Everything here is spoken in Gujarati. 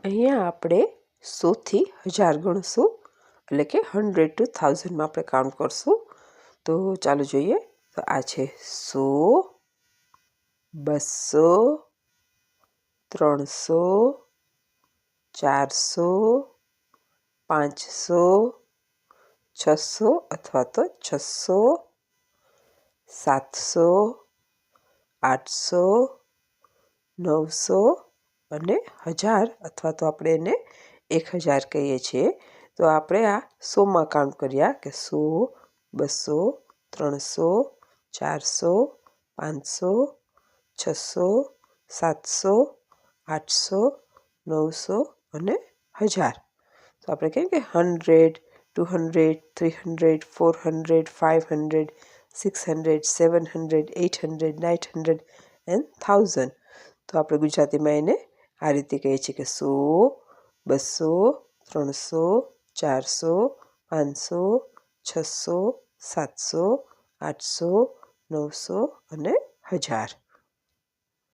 અહીંયા આપણે 100 થી 1000 ગણશું, એટલે કે 100 to 1000 માં આપણે કાઉન્ટ કરશું. તો ચાલો જોઈએ. તો આ છે 100, 200, 300, 400, 500, 600 અથવા તો 600, 700, 800, 900 અને 1000 અથવા તો આપણે એને 1000 કહીએ છીએ. તો આપણે આ 100માં કાઉન્ટ કર્યા કે 100, 200, 300, 400, 500, 600, 700, 800, 900 અને 1000. તો આપણે કહીએ કે 100, 200, 300, 400, 500, 600, 700, 800, 900 and 1000. તો આપણે ગુજરાતીમાં એને આ રીતે કહીએ છીએ કે 100, 200, 300, 400, 500, 600, 700, 800, 900 અને 1000.